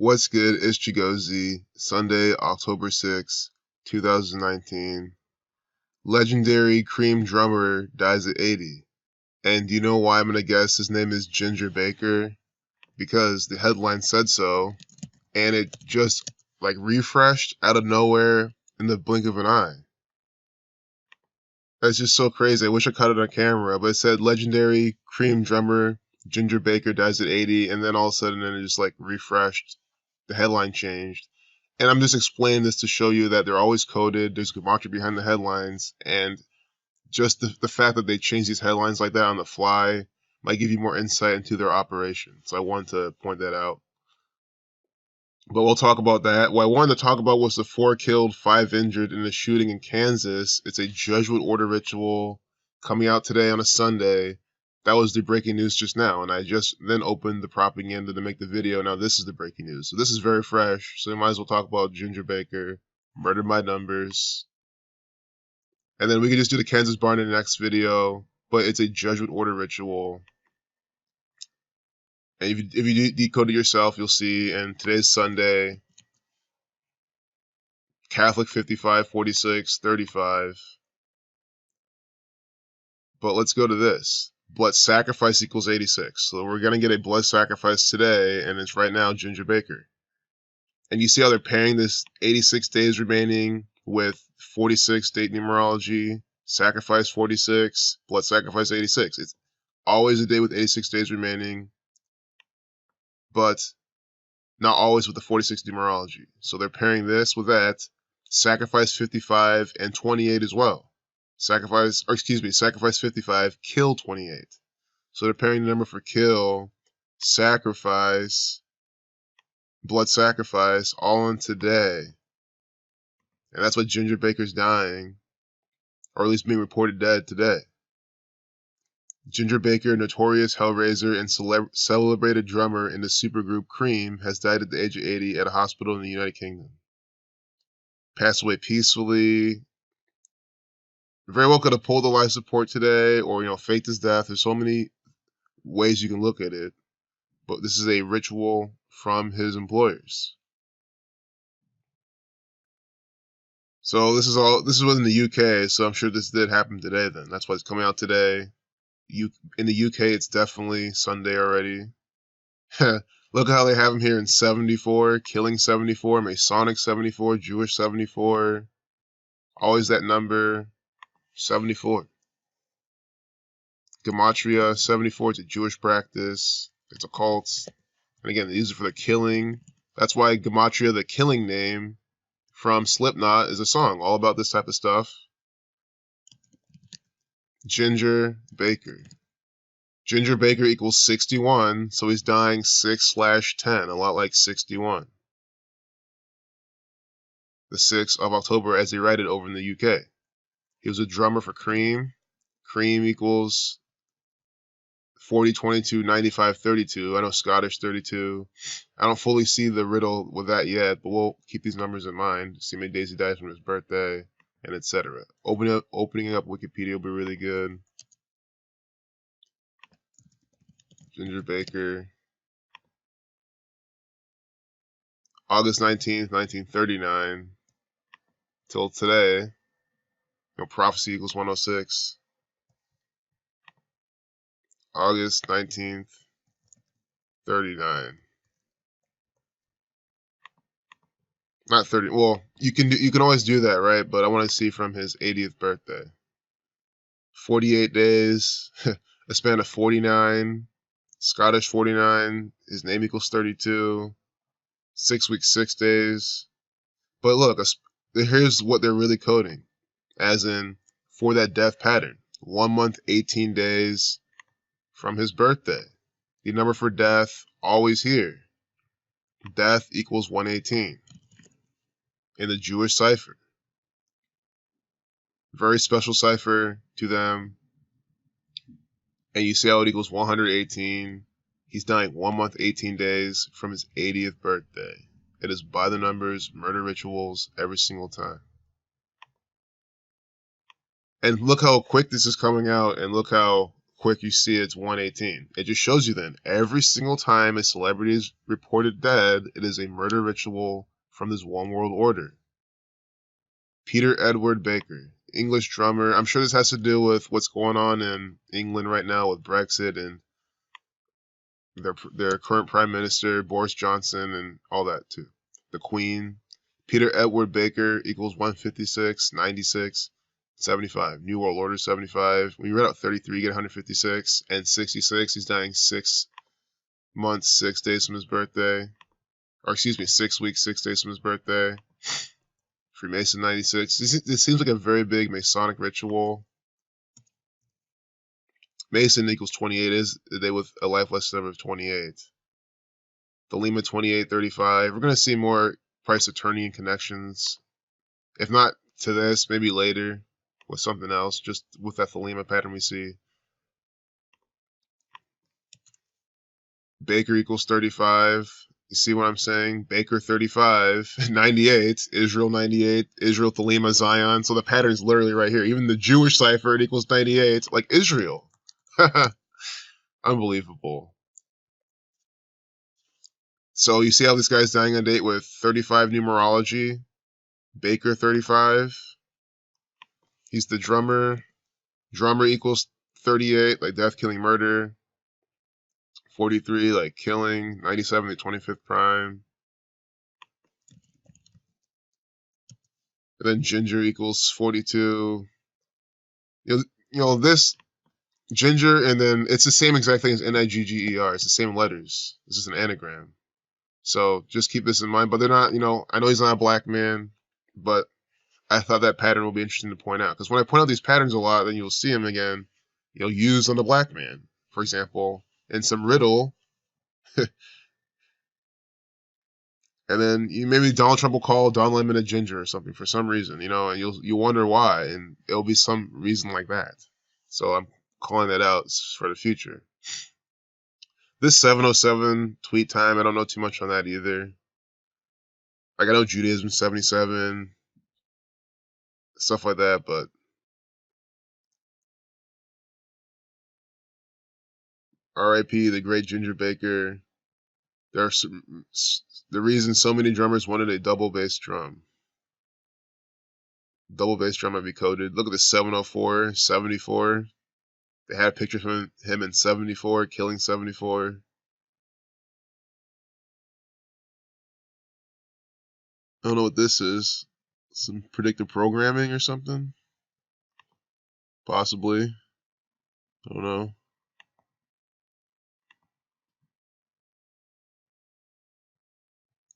What's good? It's Chigozi. Sunday, October 6, 2019. Legendary Cream drummer dies at 80. And do you know why I'm going to guess his name is Ginger Baker? Because the headline said so, and it just refreshed out of nowhere in the blink of an eye. That's just so crazy. I wish I caught it on camera, but it said legendary Cream drummer Ginger Baker dies at 80, and then all of a sudden it just refreshed. The headline changed. And I'm just explaining this to show you that they're always coded. There's gematria behind the headlines. And just the fact that they change these headlines like that on the fly might give you more insight into their operation. So I wanted to point that out. But we'll talk about that. What I wanted to talk about was the 4 killed, 5 injured in a shooting in Kansas. It's a Jesuit order ritual coming out today on a Sunday. That was the breaking news just now, and I just then opened the propaganda to make the video. Now this is the breaking news. So this is very fresh, so we might as well talk about Ginger Baker, murdered by numbers. And then we can just do the Kansas barn in the next video, but it's a Jesuit order ritual. And if you decode it yourself, you'll see, and today's Sunday, Catholic 55, 46, 35. But let's go to this. Blood sacrifice equals 86. So we're going to get a blood sacrifice today, and it's right now Ginger Baker. And you see how they're pairing this 86 days remaining with 46 date numerology, sacrifice 46, blood sacrifice 86. It's always a day with 86 days remaining, but not always with the 46 numerology. So they're pairing this with that, sacrifice 55 and 28 as well. Sacrifice 55, kill 28. So they're pairing the number for kill, sacrifice, blood sacrifice, all in today. And that's why Ginger Baker's dying, or at least being reported dead today. Ginger Baker, notorious hellraiser and celebrated drummer in the supergroup Cream, has died at the age of 80 at a hospital in the United Kingdom. Passed away peacefully. Very well could have pulled a life support today, or faked his death. There's so many ways you can look at it, but this is a ritual from his employers. So this is within the UK, so I'm sure this did happen today then. That's why it's coming out today. In the UK, it's definitely Sunday already. Look how they have him here in 74, killing 74, Masonic 74, Jewish 74. Always that number, 74. Gematria, 74, it's a Jewish practice. It's a cult. And again, they use it for the killing. That's why Gematria, the killing name from Slipknot, is a song all about this type of stuff. Ginger Baker. Ginger Baker equals 61, so he's dying 6/10, a lot like 61. The 6th of October, as they write it over in the UK. He was a drummer for Cream. Cream equals 40, 22, 95, 32. I know Scottish 32. I don't fully see the riddle with that yet, but we'll keep these numbers in mind. See how many days he dies from his birthday, and etc. Opening up Wikipedia will be really good. Ginger Baker. August 19th, 1939. Till today. Prophecy equals 106. August 19th, 39. Not 30. Well, you can always do that, right? But I want to see from his 80th birthday. 48 days, a span of 49. Scottish 49. His name equals 32. 6 weeks, 6 days. But look, here's what they're really coding. As in, for that death pattern. 1 month, 18 days from his birthday. The number for death, always here. Death equals 118. In the Jewish cipher. Very special cipher to them. And you see how it equals 118. He's dying 1 month, 18 days from his 80th birthday. It is by the numbers, murder rituals, every single time. And look how quick this is coming out, and look how quick you see it's 118. It just shows you then, every single time a celebrity is reported dead, it is a murder ritual from this one world order. Peter Edward Baker, English drummer. I'm sure this has to do with what's going on in England right now with Brexit and their current Prime Minister, Boris Johnson, and all that too. The Queen. Peter Edward Baker equals 156, 96, 75. New World Order 75. When you read out 33, you get 156. And 66, he's dying 6 months, 6 days from his birthday. Or excuse me, 6 weeks, 6 days from his birthday. Freemason 96. This seems like a very big Masonic ritual. Mason equals 28 is the day with a life lesson number of 28. The Lima 2835. We're going to see more price attorney and connections. If not to this, maybe later with something else, just with that Thelema pattern we see. Baker equals 35. You see what I'm saying? Baker 35, 98, Israel 98, Israel Thelema Zion. So the pattern is literally right here. Even the Jewish cipher, it equals 98, like Israel. Unbelievable. So you see how this guy's dying on date with 35 numerology. Baker 35. He's the drummer. Drummer equals 38, like death, killing, murder. 43, like killing. 97, the 25th prime. And then Ginger equals 42. You know this Ginger, and then it's the same exact thing as Nigger. It's the same letters. This is an anagram. So just keep this in mind. But they're not, I know he's not a black man, but I thought that pattern will be interesting to point out. Because when I point out these patterns a lot, then you'll see them again, used on the black man. For example, in some riddle. And then maybe Donald Trump will call Don Lemon a ginger or something for some reason, and you'll wonder why. And it'll be some reason like that. So I'm calling that out for the future. This 707 tweet time, I don't know too much on that either. Like, I know Judaism 77, stuff like that, but R.I.P. the great Ginger Baker. There are the reason so many drummers wanted a double bass drum. Double bass drum might be coded. Look at the 704, 74. They had a picture of him in 74, killing 74. I don't know what this is. Some predictive programming or something? Possibly. I don't know.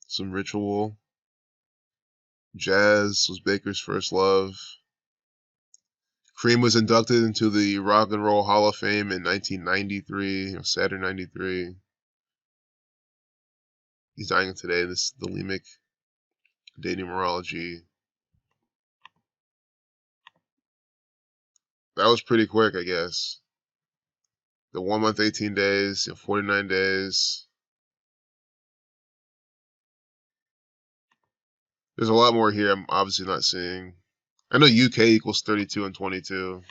Some ritual. Jazz was Baker's first love. Cream was inducted into the Rock and Roll Hall of Fame in 1993, Saturn 93. He's dying today. This is the Lemic day numerology. That was pretty quick, I guess. The 1 month, 18 days, 49 days. There's a lot more here I'm obviously not seeing. I know UK equals 32 and 22.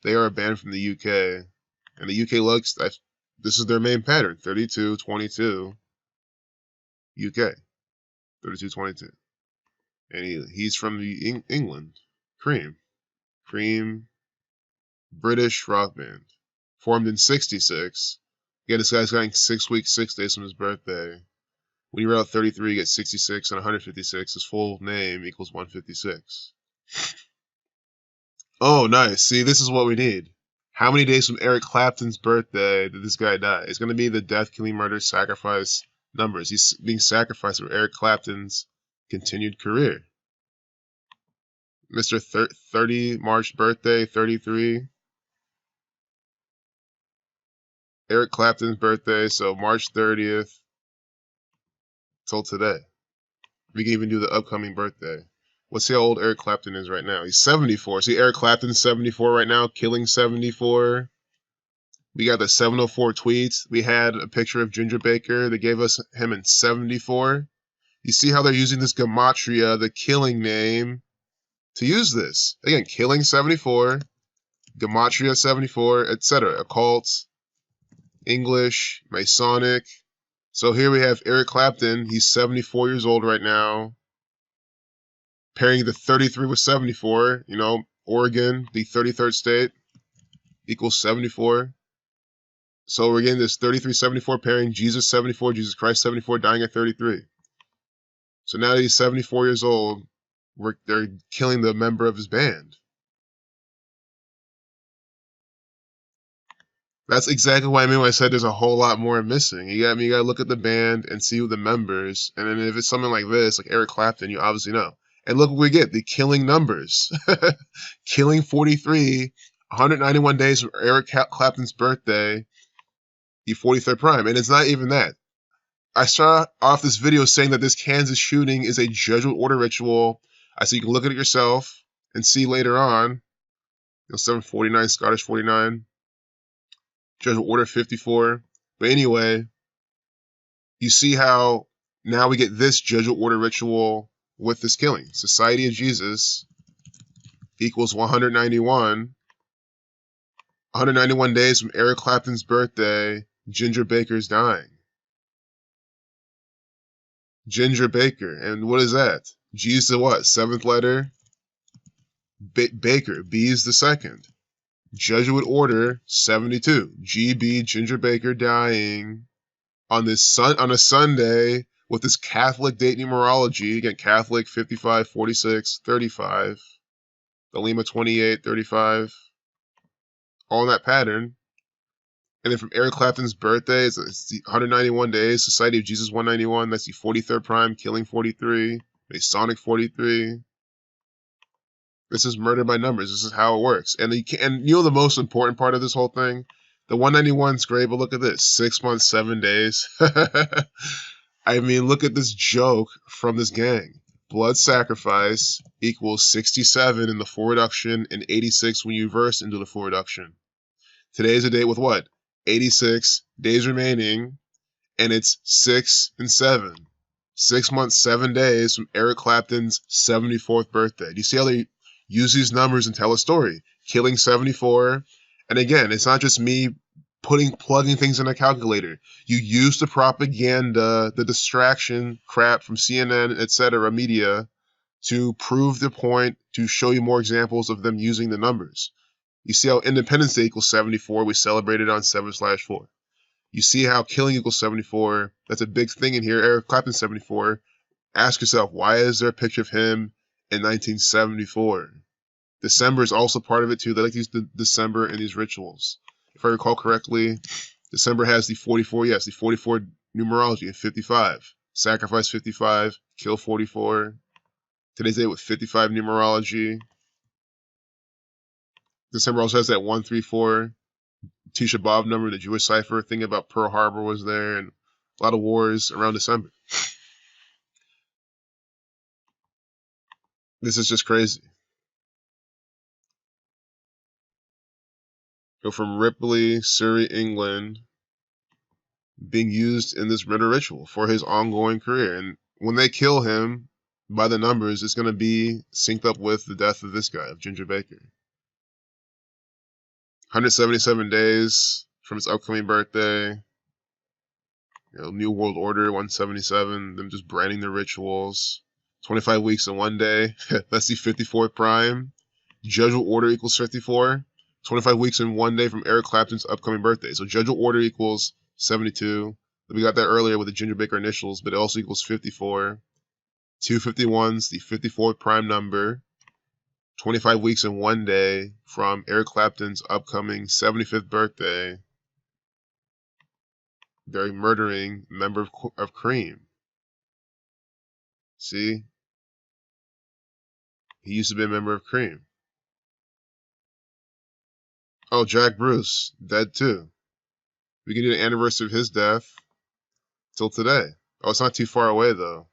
They are a band from the UK. And the UK looks, this is their main pattern. 32, 22. UK. 32, 22. And he's from the England. Cream. British rock band. Formed in 66. Again, this guy's got 6 weeks, 6 days from his birthday. When you read out 33, you get 66 and 156. His full name equals 156. Oh, nice. See, this is what we need. How many days from Eric Clapton's birthday did this guy die? It's going to be the death, killing, murder, sacrifice numbers. He's being sacrificed for Eric Clapton's continued career. Mr. 30, March birthday, 33. Eric Clapton's birthday, so March 30th till today. We can even do the upcoming birthday. Let's see how old Eric Clapton is right now. He's 74. See, Eric Clapton's 74 right now, killing 74. We got the 704 tweets. We had a picture of Ginger Baker. They gave us him in 74. You see how they're using this gematria, the killing name, to use this. Again, killing 74. gematria 74, etc. Occult, English, Masonic. So here we have Eric Clapton. He's 74 years old right now. Pairing the 33 with 74, you know, Oregon, the 33rd state, equals 74. So we're getting this 33-74 pairing, Jesus 74, Jesus Christ 74, dying at 33. So now that he's 74 years old, they're killing the member of his band. That's exactly what I mean when I said there's a whole lot more missing. You gotta look at the band and see who the members, and then if it's something like this, like Eric Clapton, you obviously know. And look what we get, the killing numbers. Killing 43, 191 days from Eric Clapton's birthday, the 43rd prime. And it's not even that. I start off this video saying that this Kansas shooting is a Jesuit order ritual. I said you can look at it yourself and see later on. You know, 749, Scottish 49. Jesuit order 54. But anyway, you see how now we get this Jesuit order ritual with this killing. Society of Jesus equals 191. 191 days from Eric Clapton's birthday, Ginger Baker's dying. Ginger Baker. And what is that? G's the what? Seventh letter? Baker. B is the second. Jesuit order 72. GB Ginger Baker dying on a Sunday with this Catholic date numerology. Again, Catholic 55, 46, 35. The Lima 28, 35. All in that pattern. And then from Eric Clapton's birthday, it's the 191 days. Society of Jesus 191. That's the 43rd prime, killing 43. Masonic 43. This is murder by numbers. This is how it works. And you know the most important part of this whole thing? The 191's great, but look at this. 6 months, 7 days. I mean, look at this joke from this gang. Blood sacrifice equals 67 in the full reduction and 86 when you reverse into the full reduction. Today's a date with what? 86 days remaining, and it's 6 and 7. 6 months, 7 days from Eric Clapton's 74th birthday. Do you see how they use these numbers and tell a story? Killing 74. And again, it's not just me plugging things in a calculator. You use the propaganda, the distraction crap from CNN, etc., media, to prove the point, to show you more examples of them using the numbers. You see how Independence Day equals 74. We celebrated on 7/4. You see how killing equals 74. That's a big thing in here. Eric Clapton 74. Ask yourself, why is there a picture of him in 1974? December is also part of it too. They like to use December in these rituals. If I recall correctly, December has the 44, yes, the 44 numerology and 55. Sacrifice 55, kill 44. Today's date with 55 numerology. December also has that 134 Tisha B'Av number, the Jewish cipher. Thing about Pearl Harbor was there, and a lot of wars around December. This is just crazy. Go from Ripley, Surrey, England, being used in this murder ritual for his ongoing career. And when they kill him, by the numbers, it's going to be synced up with the death of this guy, of Ginger Baker. 177 days from his upcoming birthday. You know, New World Order 177. Them just branding the rituals. 25 weeks in 1 day. That's the 54th prime. Jesuit order equals 54. 25 weeks in 1 day from Eric Clapton's upcoming birthday. So Jesuit order equals 72. We got that earlier with the Ginger Baker initials, but it also equals 54. 251's the 54th prime number. 25 weeks in 1 day from Eric Clapton's upcoming 75th birthday. They're murdering a member of Cream. See? He used to be a member of Cream. Oh, Jack Bruce, dead too. We can do the anniversary of his death till today. Oh, it's not too far away though.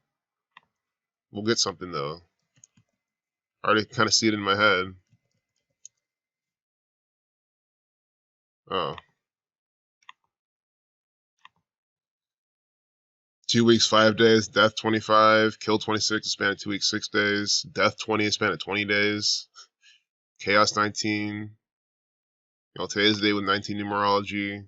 We'll get something though. I already kind of see it in my head. Oh. 2 weeks, 5 days. Death 25. Kill 26. A span of 2 weeks, 6 days. Death 20. A span of 20 days. Chaos 19. Today's the day with 19 numerology.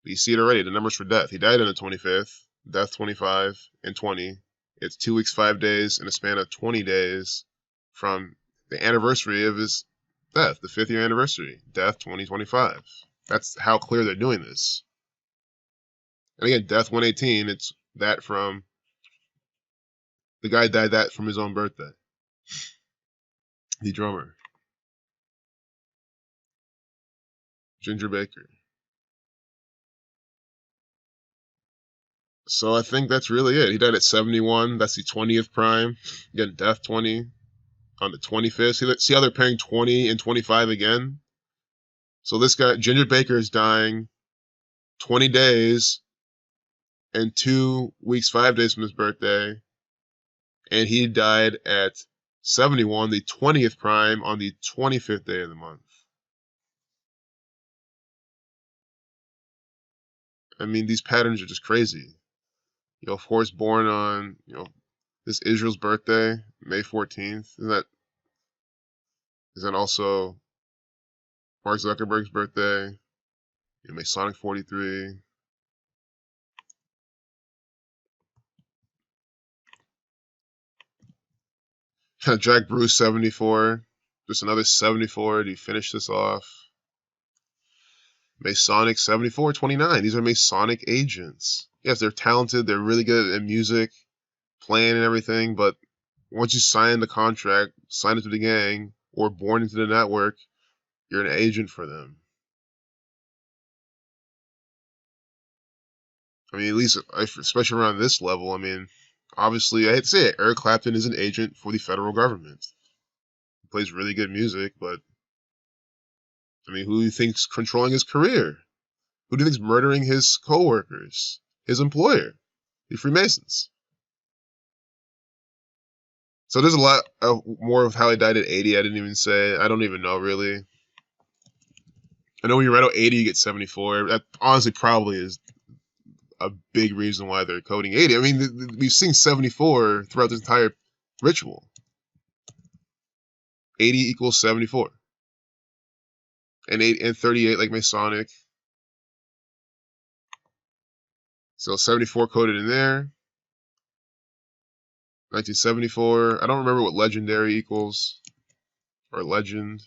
But you see it already, the numbers for death. He died on the 25th, death 25 and 20. It's 2 weeks, 5 days, in a span of 20 days from the anniversary of his death, the 5th year anniversary, death 2025. That's how clear they're doing this. And again, death 118, it's that from, the guy died that from his own birthday. The drummer. Ginger Baker. So I think that's really it. He died at 71. That's the 20th prime. Again, death 20 on the 25th. See how they're pairing 20 and 25 again? So this guy, Ginger Baker, is dying 20 days and 2 weeks, 5 days from his birthday. And he died at 71, the 20th prime, on the 25th day of the month. I mean, these patterns are just crazy. Of course, born on, this Israel's birthday, May 14th. Is that also Mark Zuckerberg's birthday? Masonic 43. Jack Bruce 74. Just another 74 to finish this off. Masonic 7429. These are Masonic agents. Yes, they're talented. They're really good at music, playing and everything. But once you sign the contract, sign into the gang, or born into the network, you're an agent for them. I mean, at least, especially around this level, I mean, obviously, I hate to say it, Eric Clapton is an agent for the federal government. He plays really good music, but, I mean, who do you think's controlling his career? Who do you think's murdering his co-workers? His employer? The Freemasons. So there's a lot more of how he died at 80. I didn't even say. I don't even know, really. I know when you write out 80, you get 74. That honestly probably is a big reason why they're coding 80. I mean, we've seen 74 throughout this entire ritual. 80 equals 74. And 38 like Masonic. So 74 coded in there. 1974. I don't remember what legendary equals. Or legend.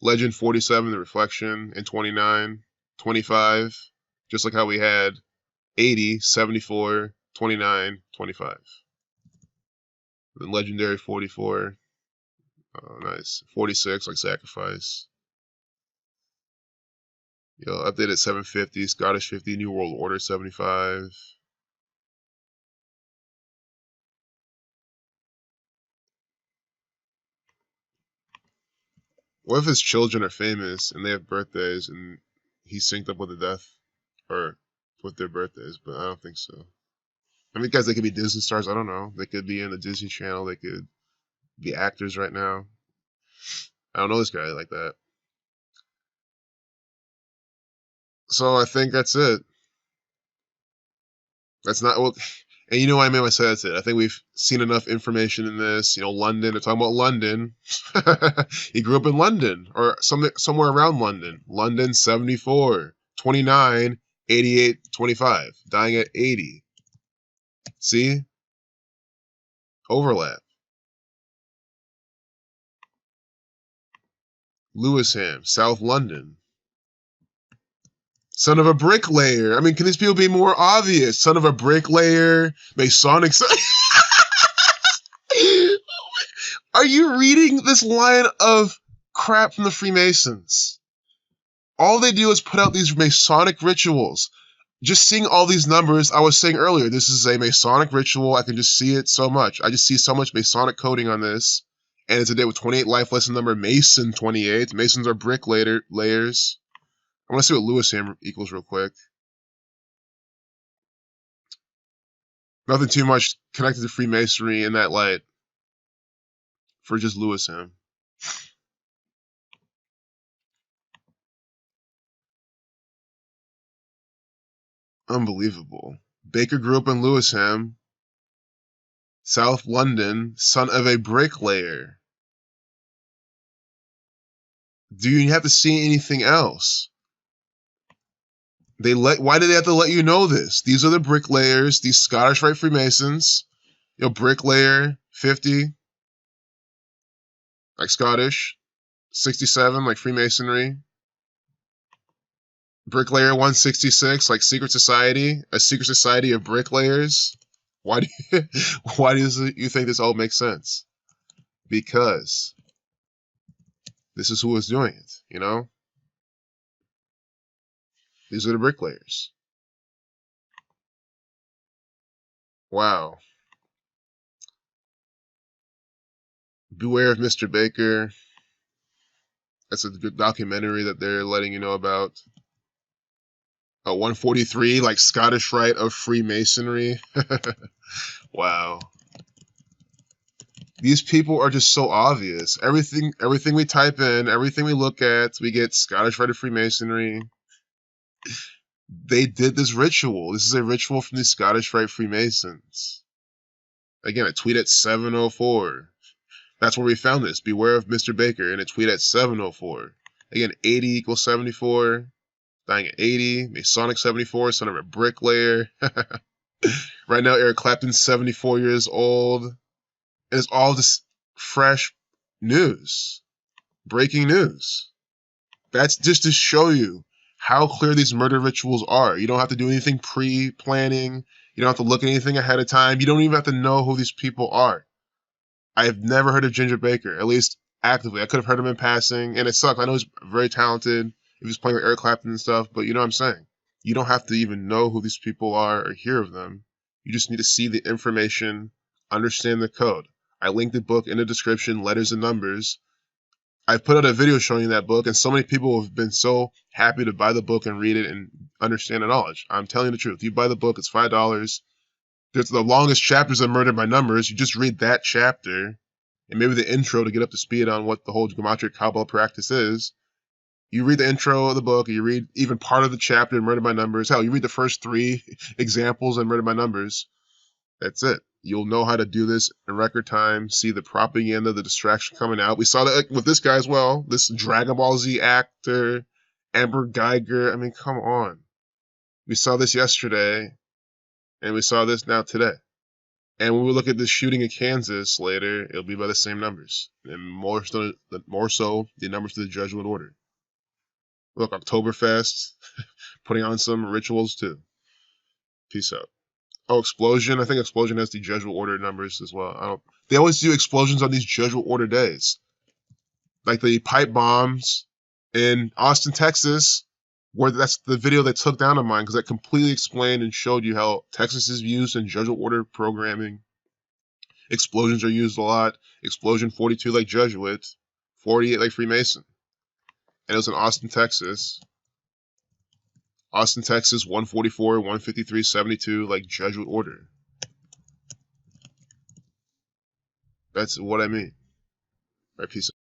Legend 47, the reflection, and 29. 25. Just like how we had 80, 74, 29, 25. Then legendary 44. Oh, nice. 46, like sacrifice. Updated 750, Scottish 50, New World Order 75. What if his children are famous and they have birthdays and he's synced up with the death or with their birthdays? But I don't think so. I mean, guys, they could be Disney stars. I don't know. They could be in the Disney Channel. They could be actors right now. I don't know this guy like that. So I think that's it. That's not well, and you know what I mean when I say that's it. I think we've seen enough information in this. London. They're talking about London. He grew up in London or somewhere around London. London 74, 29, 88, 25, dying at 80. See? Overlap. Lewisham, South London. Son of a bricklayer. I mean, can these people be more obvious? Son of a bricklayer, Masonic. Are you reading this line of crap from the Freemasons? All they do is put out these Masonic rituals. Just seeing all these numbers, I was saying earlier, this is a Masonic ritual. I can just see it so much. I just see so much Masonic coding on this. And it's a day with 28 life lesson number, Mason 28. Masons are bricklayers. I want to see what Lewisham equals real quick. Nothing too much connected to Freemasonry in that light for just Lewisham. Unbelievable. Baker grew up in Lewisham, South London, son of a bricklayer. Do you have to see anything else? Why do they have to let you know this? These are the bricklayers, these Scottish Rite Freemasons. You know, bricklayer 50, like Scottish, 67, like Freemasonry. Bricklayer 166, like secret society, a secret society of bricklayers. Why do you, why does you think this all makes sense? Because this is who is doing it, you know? These are the bricklayers. Wow. Beware of Mr. Baker. That's a good documentary that they're letting you know about. 143, like Scottish Rite of Freemasonry. Wow. These people are just so obvious. Everything we type in, everything we look at, we get Scottish Rite of Freemasonry. They did this ritual. This is a ritual from the Scottish Rite Freemasons. Again, a tweet at 7:04. That's where we found this. Beware of Mr. Baker in a tweet at 7:04. Again, 80 equals 74. Dying at 80. Masonic 74, son of a bricklayer. Right now, Eric Clapton's 74 years old. And it's all just fresh news. Breaking news. That's just to show you how clear these murder rituals are. You don't have to do anything pre-planning. You don't have to look at anything ahead of time. You don't even have to know who these people are. I've never heard of Ginger Baker, at least actively. I could have heard him in passing, and it sucks. I know he's very talented if he's playing with Eric Clapton and stuff, but you know what I'm saying. You don't have to even know who these people are or hear of them. You just need to see the information, understand the code. I linked the book in the description, letters and numbers. I've put out a video showing you that book, and so many people have been so happy to buy the book and read it and understand the knowledge. I'm telling you the truth. You buy the book, it's $5. There's the longest chapters of Murder by Numbers. You just read that chapter, and maybe the intro to get up to speed on what the whole gematria.codes practice is. You read the intro of the book, or you read even part of the chapter in Murder by Numbers. Hell, you read the first 3 examples in Murder by Numbers. That's it. You'll know how to do this in record time, see the propaganda, the distraction coming out. We saw that with this guy as well, this Dragon Ball Z actor, Amber Geiger. I mean, come on. We saw this yesterday, and we saw this now today. And when we look at this shooting in Kansas later, it'll be by the same numbers, and more so the numbers to the Jesuit order. Look, Oktoberfest, putting on some rituals too. Peace out. Oh, Explosion. I think Explosion has the Jesuit order numbers as well. They always do explosions on these Jesuit order days. Like the pipe bombs in Austin, Texas, where that's the video they took down of mine, because that completely explained and showed you how Texas is used in Jesuit order programming. Explosions are used a lot. Explosion 42 like Jesuit, 48 like Freemason. And it was in Austin, Texas. Austin, Texas, 144, 153, 72, like Jesuit order. That's what I mean. All right, peace out.